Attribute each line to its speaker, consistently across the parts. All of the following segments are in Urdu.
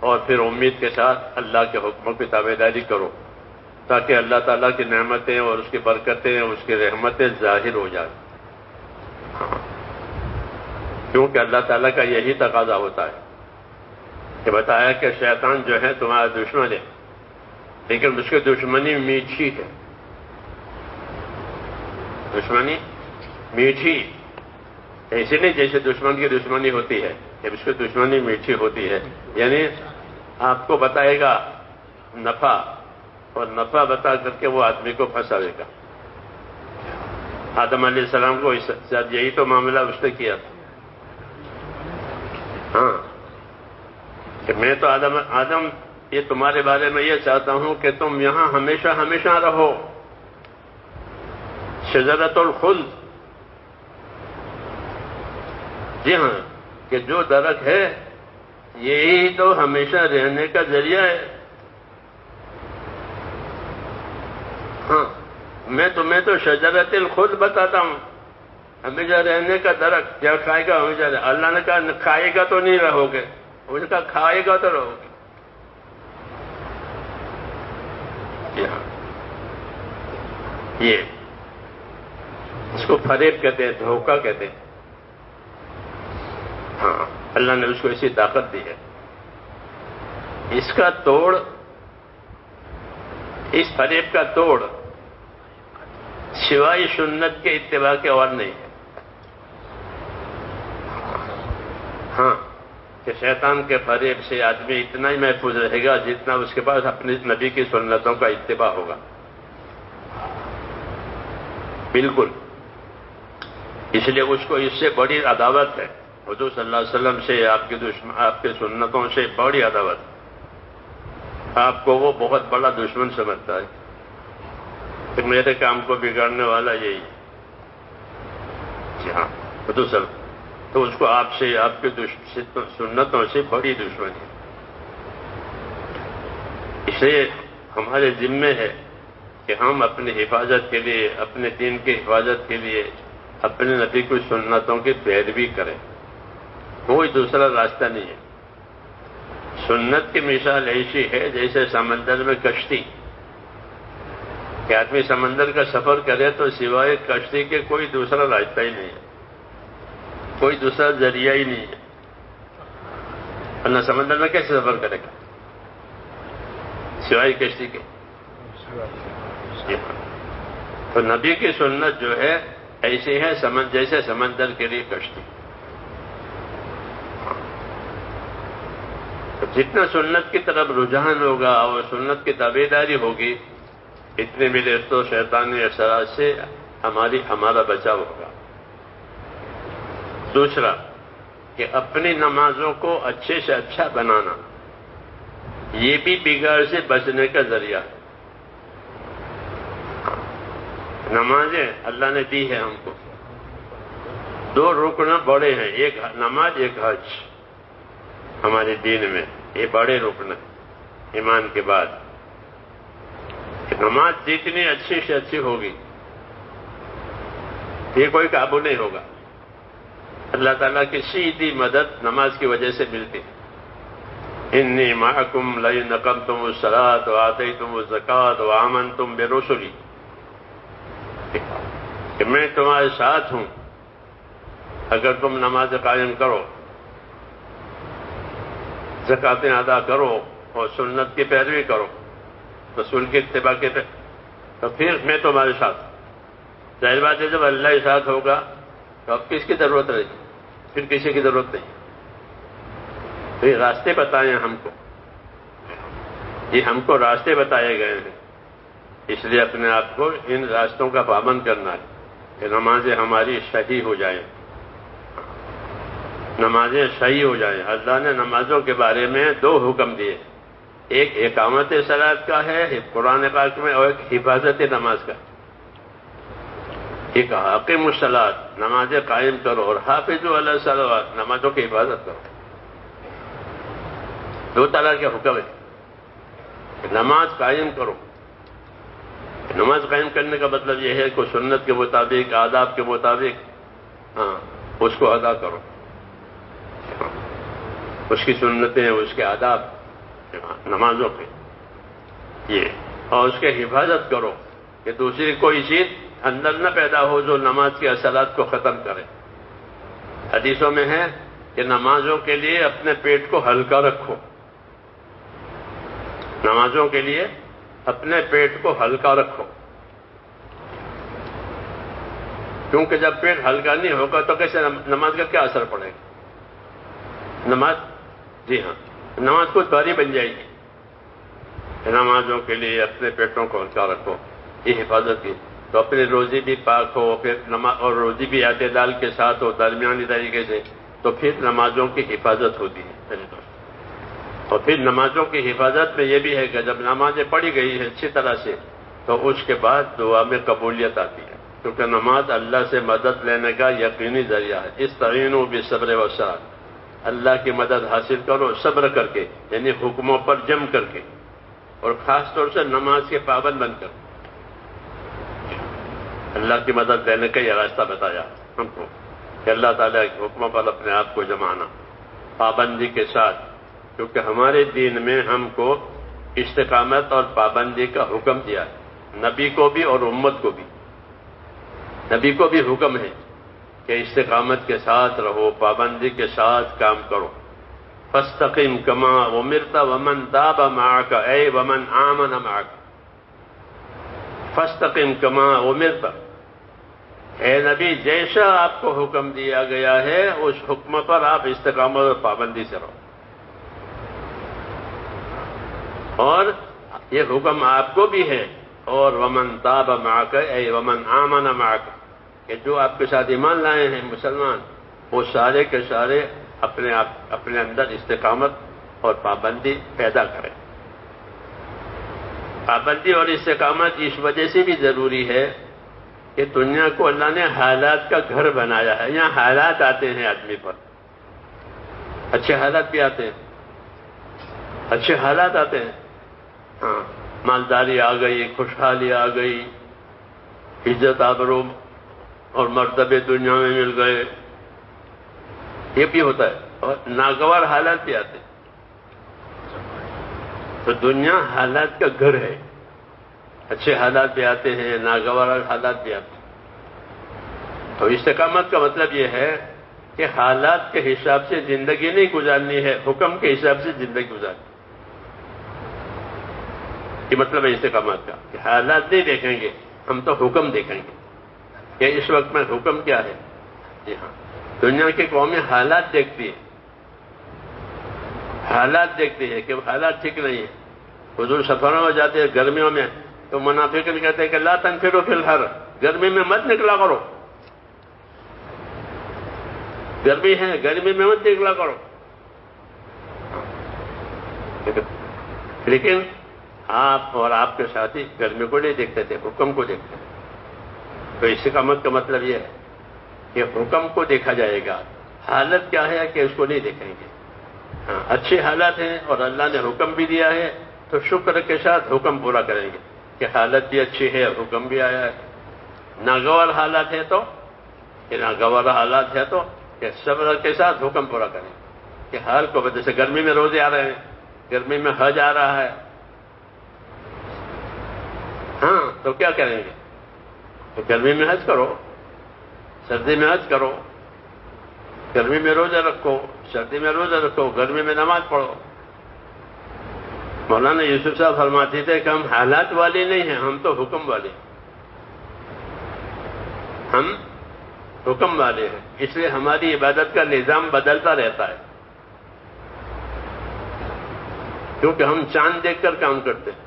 Speaker 1: اور پھر امید کے ساتھ اللہ کے حکموں کی تابعداری کرو تاکہ اللہ تعالیٰ کی نعمتیں اور اس کی برکتیں اور اس کی رحمتیں ظاہر ہو جائیں. کیونکہ اللہ تعالیٰ کا یہی تقاضا ہوتا ہے کہ بتایا کہ شیطان جو ہے تمہارا دشمن ہے لیکن اس کی دشمنی میٹھی ہے. دشمنی میٹھی ایسے نہیں جیسے دشمن کی دشمنی ہوتی ہے، جب اس کی دشمنی میٹھی ہوتی ہے یعنی آپ کو بتائے گا نفع اور نفع بتا کر کے وہ آدمی کو پھنساوے گا. آدم علیہ السلام کو اس ساتھ یہی تو معاملہ اس نے کیا تھا. ہاں کہ میں تو آدم یہ تمہارے بارے میں یہ چاہتا ہوں کہ تم یہاں ہمیشہ ہمیشہ رہو. شجرۃ الخلد، جی ہاں کہ جو درخت ہے یہی تو ہمیشہ رہنے کا ذریعہ ہے. ہاں میں تمہیں تو شجرۃ الخلد بتاتا ہوں، ہمیشہ رہنے کا درخت. کیا کھائے گا ہمیشہ اللہ نے کہا کھائے گا تو نہیں رہو گے، انہوں نے کہا کھائے گا تو رہو گے. جی ہاں یہ اس کو فریب کہتے ہیں، دھوکہ کہتے ہیں. ہاں اللہ نے اس کو ایسی طاقت دی ہے. اس کا توڑ، اس فریب کا توڑ سوائے سنت کے اتباع کے اور نہیں ہے. ہاں کہ شیطان کے فریب سے آدمی اتنا ہی محفوظ رہے گا جتنا اس کے پاس اپنے نبی کی سنتوں کا اتباع ہوگا. بالکل. اس لیے اس کو اس سے بڑی عداوت ہے، حضور صلی اللہ علیہ وسلم سے، آپ کے سنتوں سے بڑی عداوت. آپ کو وہ بہت بڑا دشمن سمجھتا ہے کہ میرے کام کو بگاڑنے والا یہی. جی ہاں حضور صلی اللہ، تو اس کو آپ سے، آپ کی سنتوں سے بڑی دشمنی. اس لیے ہمارے ذمے ہے کہ ہم اپنی حفاظت کے لیے، اپنے دین کی حفاظت کے لیے اپنے نبی کی سنتوں کی پیروی کریں. کوئی دوسرا راستہ نہیں ہے. سنت کی مثال ایسی ہے جیسے سمندر میں کشتی، کہ آدمی سمندر کا سفر کرے تو سوائے کشتی کے کوئی دوسرا راستہ ہی نہیں ہے، کوئی دوسرا ذریعہ ہی نہیں ہے. اللہ سمندر میں کیسے سفر کرے گا سوائے کشتی کے؟ تو نبی کی سنت جو ہے ایسی ہے جیسے سمندر کے لیے کشتی. جتنا سنت کی طرف رجحان ہوگا اور سنت کی تابعداری ہوگی اتنے بھی دیر تو شیطانی اثرات سے ہمارا بچاؤ ہوگا. دوسرا کہ اپنی نمازوں کو اچھے سے اچھا بنانا، یہ بھی بگاڑ سے بچنے کا ذریعہ ہے. نمازیں اللہ نے دی ہے ہم کو، 2 رکن بڑے ہیں، ایک نماز ایک حج. ہمارے دین میں یہ بڑے رکن ہیں ایمان کے بعد. نماز جتنی اچھی سے اچھی ہوگی یہ کوئی قابو نہیں ہوگا. اللہ تعالیٰ کی سیدھی مدد نماز کی وجہ سے ملتی ہے. انی معکم لئن اقمتم الصلاۃ وآتیتم الزکوٰۃ وآمنتم برسلی، کہ میں تمہارے ساتھ ہوں اگر تم نماز قائم کرو، زکاتیں ادا کرو اور سنت کی پیروی کرو، رسول کے اتباع کے تو پھر میں تمہارے ساتھ. ظاہر بات ہے جب اللہ کے ساتھ ہوگا تو اب کس کی ضرورت رہے گی؟ پھر کسی کی ضرورت نہیں. تو یہ راستے بتائے ہم کو، یہ ہم کو راستے بتائے گئے ہیں. اس لیے اپنے آپ کو ان راستوں کا پابند کرنا ہے کہ نمازیں ہماری صحیح ہو جائیں، نمازیں صحیح ہو جائیں. اللہ نے نمازوں کے بارے میں 2 حکم دیے، ایک اقامت صلاۃ کا ہے قرآن پاک میں، اور ایک حفاظت نماز کا. ایک اقیموا الصلاۃ، نمازیں قائم کرو، اور حافظوا علی الصلوات، نمازوں کی حفاظت کرو. 2 طرح کے حکم ہے. نماز قائم کرو، نماز قائم کرنے کا مطلب یہ ہے کہ سنت کے مطابق، آداب کے مطابق اس کو ادا کرو. اس کی سنتیں، اس کے آداب نمازوں پہ یہ، اور اس کے حفاظت کرو کہ دوسری کوئی چیز اندر نہ پیدا ہو جو نماز کے اثرات کو ختم کرے۔ حدیثوں میں ہے کہ نمازوں کے لیے اپنے پیٹ کو ہلکا رکھو، نمازوں کے لیے اپنے پیٹ کو ہلکا رکھو، کیونکہ جب پیٹ ہلکا نہیں ہوگا تو کیسے نماز کا کیا اثر پڑے گا؟ نماز، جی ہاں، نماز کچھ بھاری بن جائے گی۔ نمازوں کے لیے اپنے پیٹوں کو ہلکا رکھو، یہ حفاظت کی، تو اپنی روزی بھی پاک ہو، پھر نماز اور روزی بھی اعتدال کے ساتھ ہو، درمیانی طریقے سے، تو پھر نمازوں کی حفاظت ہوتی ہے میرے دوست۔ اور پھر نمازوں کی حفاظت میں یہ بھی ہے کہ جب نمازیں پڑھی گئی ہیں اچھی طرح سے تو اس کے بعد دعا میں قبولیت آتی ہے، کیونکہ نماز اللہ سے مدد لینے کا یقینی ذریعہ ہے۔ استعینوا بالصبر والصلاۃ، اللہ کی مدد حاصل کرو صبر کر کے، یعنی حکموں پر جم کر کے، اور خاص طور سے نماز کے پابند بن کر۔ اللہ کی مدد لینے کا یہ راستہ بتایا ہم کو کہ اللہ تعالیٰ کے حکموں پر اپنے آپ کو جمانا پابندی کے ساتھ، کیونکہ ہمارے دین میں ہم کو استقامت اور پابندی کا حکم دیا ہے، نبی کو بھی اور امت کو بھی۔ نبی کو بھی حکم ہے کہ استقامت کے ساتھ رہو، پابندی کے ساتھ کام کرو۔ فاستقم کما امرت ومن تاب معک، اے ومن آمن معک۔ فاستقم کما امرت، اے نبی جیسا آپ کو حکم دیا گیا ہے اس حکم پر آپ استقامت اور پابندی سے رہو۔ اور یہ حکم آپ کو بھی ہے، اور ومن تاب معک، اے ومن آمن معک، کہ جو آپ کے ساتھ ایمان لائے ہیں مسلمان، وہ سارے کے سارے اپنے اندر استقامت اور پابندی پیدا کریں۔ پابندی اور استقامت اس وجہ سے بھی ضروری ہے کہ دنیا کو اللہ نے حالات کا گھر بنایا ہے، یہاں حالات آتے ہیں آدمی پر، اچھے حالات بھی آتے ہیں، اچھے حالات آتے ہیں، ہاں، مالداری آ گئی، خوشحالی آ گئی، عزت آبرو اور مرتبے دنیا میں مل گئے، یہ بھی ہوتا ہے، اور ناگوار حالات بھی آتے ہیں۔ تو دنیا حالات کا گھر ہے، اچھے حالات بھی آتے ہیں، ناگوار حالات بھی آتے ہیں۔ تو استقامت کا مطلب یہ ہے کہ حالات کے حساب سے زندگی نہیں گزارنی ہے، حکم کے حساب سے زندگی گزارنی۔ یہ مطلب ہے استقامت کا کہ حالات نہیں دیکھیں گے، ہم تو حکم دیکھیں گے کہ اس وقت میں حکم کیا ہے۔ جی ہاں، دنیا کی قومیں حالات دیکھتی ہے، حالات دیکھتی ہے کہ حالات ٹھیک نہیں ہے۔ حضور سفروں میں جاتے ہیں گرمیوں میں تو منافقین کہتے ہیں کہ لا تنفروا فی الحر، گرمی میں مت نکلا کرو، گرمی ہے، گرمی میں مت نکلا کرو۔ لیکن آپ اور آپ کے ساتھی گرمی کو نہیں دیکھتے تھے، حکم کو دیکھتے تھے۔ تو استقامت کا مطلب یہ ہے کہ حکم کو دیکھا جائے گا، حالت کیا ہے کہ اس کو نہیں دیکھیں گے۔ ہاں، اچھے حالات ہیں اور اللہ نے حکم بھی دیا ہے تو شکر کے ساتھ حکم پورا کریں گے کہ حالت بھی اچھی ہے، حکم بھی آیا ہے۔ ناگوار حالات ہے تو کہ صبر کے ساتھ حکم پورا کریں کہ حال کو، جیسے گرمی میں روزے آ رہے ہیں، گرمی میں حج آ رہا ہے، ہاں تو کیا کریں گے؟ تو گرمی میں حج کرو، سردی میں حج کرو، گرمی میں روزہ رکھو، سردی میں روزہ رکھو، گرمی میں نماز پڑھو۔ مولانا یوسف صاحب فرماتے تھے کہ ہم حالات والے نہیں ہیں، ہم تو حکم والے ہیں، ہم حکم والے ہیں، اس لیے ہماری عبادت کا نظام بدلتا رہتا ہے، کیونکہ ہم چاند دیکھ کر کام کرتے ہیں،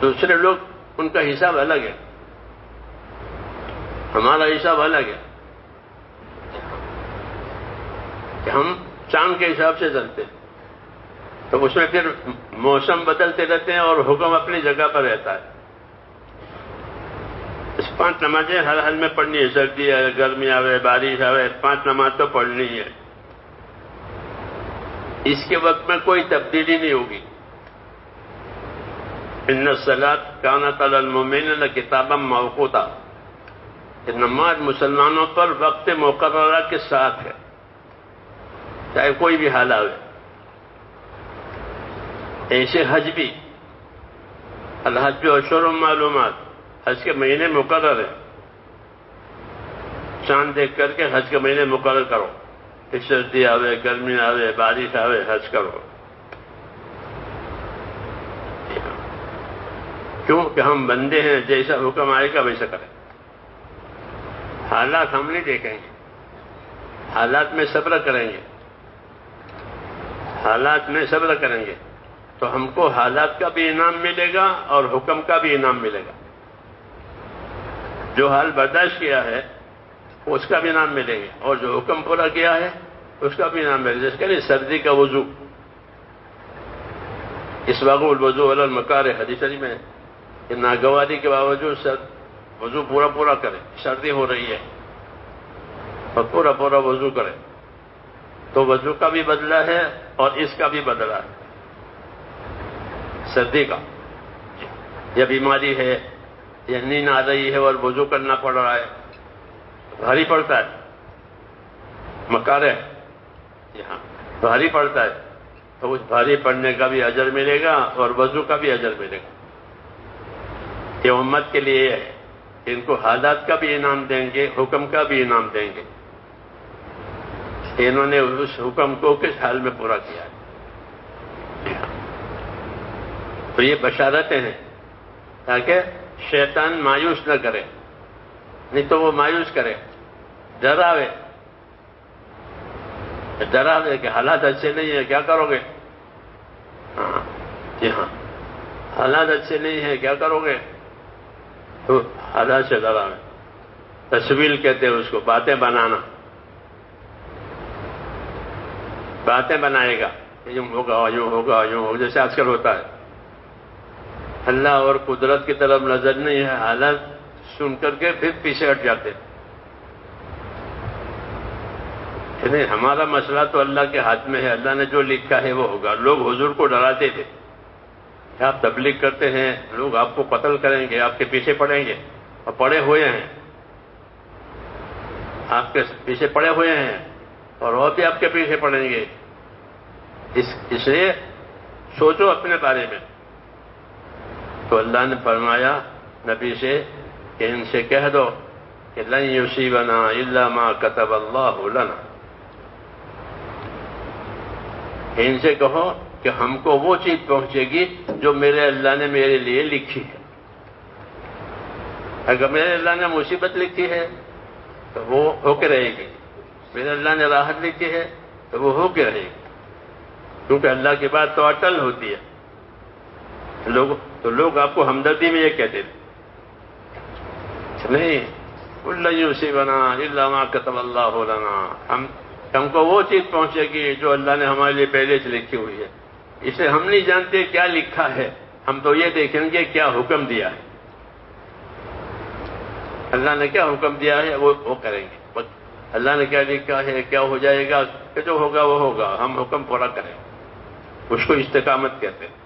Speaker 1: دوسرے لوگ ان کا حساب الگ ہے، ہمارا حساب الگ ہے کہ ہم چاند کے حساب سے چلتے ہیں، تو اس میں پھر موسم بدلتے رہتے ہیں اور حکم اپنی جگہ پر رہتا ہے۔ اس 5 نمازیں ہر حال میں پڑھنی ہے، سردی ہے، گرمی آوے، بارش آوے، 5 نماز تو پڑھنی ہے، اس کے وقت میں کوئی تبدیلی نہیں ہوگی۔ ان الصلاۃ کانت علی المؤمنین کتابا موقوتا، کہ نماز مسلمانوں پر وقت مقررہ کے ساتھ ہے، چاہے کوئی بھی حال آئے۔ ایسے حج بھی، الحج اشہر معلومات، حج کے مہینے مقرر ہیں، چاند دیکھ کر کے حج کے مہینے مقرر کرو، کہ سردی آوے، گرمی آوے، بارش آوے، حج کرو۔ کیوں کہ ہم بندے ہیں، جیسا حکم آئے گا ویسا کریں۔ حالات ہم نہیں دیکھیں گے، حالات میں صبر کریں گے، حالات میں صبر کریں گے تو ہم کو حالات کا بھی انعام ملے گا اور حکم کا بھی انعام ملے گا۔ جو حال برداشت کیا ہے اس کا بھی انعام ملے گا، اور جو حکم پورا کیا ہے اس کا بھی انعام ملے گا۔ جس کہ سردی کا وضو، اسباغ الوضو علی المکارہ، حدیث شریف میں کہ ناگواری کے باوجود وضو پورا کرے، سردی ہو رہی ہے اور پورا وضو کرے، تو وضو کا بھی بدلہ ہے اور اس کا بھی بدلہ ہے۔ سردی کا یا بیماری ہے یا نیند آ رہی ہے اور وضو کرنا پڑ رہا ہے، بھاری پڑتا ہے، مکارہ یہاں بھاری پڑتا ہے، تو اس بھاری پڑنے کا بھی اجر ملے گا اور وضو کا بھی اجر ملے گا۔ یہ امت کے لیے ہے کہ ان کو حالات کا بھی انعام دیں گے، حکم کا بھی انعام دیں گے۔ انہوں نے اس حکم کو کس حال میں پورا کیا ہے۔ تو یہ بشارتیں ہیں تاکہ شیطان مایوس نہ کرے، نہیں تو وہ مایوس کرے، ڈراوے کہ حالات اچھے نہیں ہیں، کیا کرو گے؟ جی ہاں، حالات اچھے نہیں ہیں، کیا کرو گے؟ تو حالات سے ڈراوے، تسویل کہتے ہیں اس کو، باتیں بنانا، باتیں بنائے گا، یوں ہوگا، جیسے آج کل ہوتا ہے۔ اللہ اور قدرت کی طرف نظر نہیں ہے، حالات سن کر کے پھر پیچھے ہٹ جاتے۔ نہیں، ہمارا مسئلہ تو اللہ کے ہاتھ میں ہے، اللہ نے جو لکھا ہے وہ ہوگا۔ لوگ حضور کو ڈراتے تھے کہ آپ تبلیغ کرتے ہیں، لوگ آپ کو قتل کریں گے، آپ کے پیچھے پڑیں گے، اور پڑے ہوئے ہیں، آپ کے پیچھے پڑے ہوئے ہیں اور وہ بھی آپ کے پیچھے پڑیں گے۔ اس لیے سوچو اپنے بارے میں۔ تو اللہ نے فرمایا نبی سے کہ ان سے کہہ دو کہ لن یصیبنا الا ما کتب اللہ لنا، ان سے کہو کہ ہم کو وہ چیز پہنچے گی جو میرے اللہ نے میرے لیے لکھی ہے۔ اگر میرے اللہ نے مصیبت لکھی ہے تو وہ ہو کے رہے گی، میرے اللہ نے راحت لکھی ہے تو وہ ہو کے رہے گی، کیونکہ اللہ کی بات تو اٹل ہوتی ہے۔ لوگ آپ کو ہمدردی میں یہ کہتے تھے نہیں، لن یصیبنا الا ما کتب اللہ لنا، ہم کو وہ چیز پہنچے گی جو اللہ نے ہمارے لیے پہلے سے لکھی ہوئی ہے۔ اسے ہم نہیں جانتے کیا لکھا ہے، ہم تو یہ دیکھیں گے کیا حکم دیا ہے۔ اللہ نے کیا حکم دیا ہے وہ کریں گے، اللہ نے کیا لکھا ہے، کیا ہو جائے گا، کہ جو ہوگا وہ ہوگا، ہم حکم پورا کریں۔ اس کو استقامت کہتے ہیں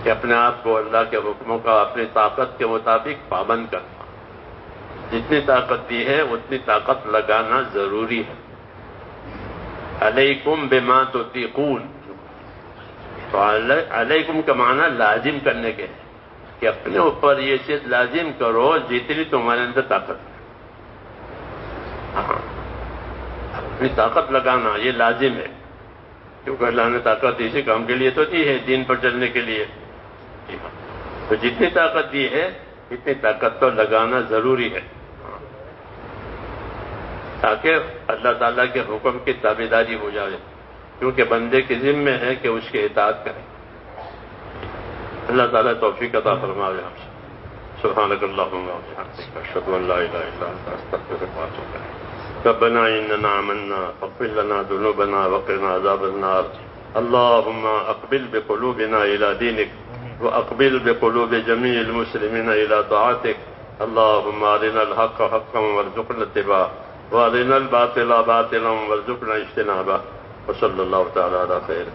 Speaker 1: کہ اپنے آپ کو اللہ کے حکموں کا اپنی طاقت کے مطابق پابند کرنا۔ جتنی طاقت دی ہے اتنی طاقت لگانا ضروری ہے۔ علیکم بما تطیقون، تو علیکم کا معنی لازم کرنے کے ہے کہ اپنے اوپر یہ چیز لازم کرو جتنی تمہارے اندر طاقت ہے۔ اپنی طاقت لگانا یہ لازم ہے، کیونکہ اللہ نے طاقت اسی کام کے لیے تو دی ہے، دین پر چلنے کے لیے۔ تو جتنی طاقت دی ہے اتنی طاقت تو لگانا ضروری ہے، تاکہ اللہ تعالیٰ کے حکم کی تابعداری ہو جائے، کیونکہ بندے کے ذمہ ہے کہ اس کی اطاعت کرے۔ اللہ تعالیٰ توفیق عطا فرمائے ہم سے۔ سبحانک اللہم و بحمدک، اشہد ان لا الہ الا انت، استغفرک واتوب الیک۔ ربنا اننا آمنا فاغفر لنا ذنوبنا وقنا عذاب النار۔ اللهم اقبل بقلوبنا الى دينك واقبل بقلوب جميع المسلمين الى طاعتك۔ اللهم ارنا الحق حقا وارزقنا اتباعه وارنا الباطل باطلا وارزقنا اجتنابه، وصلى الله تعالى على خير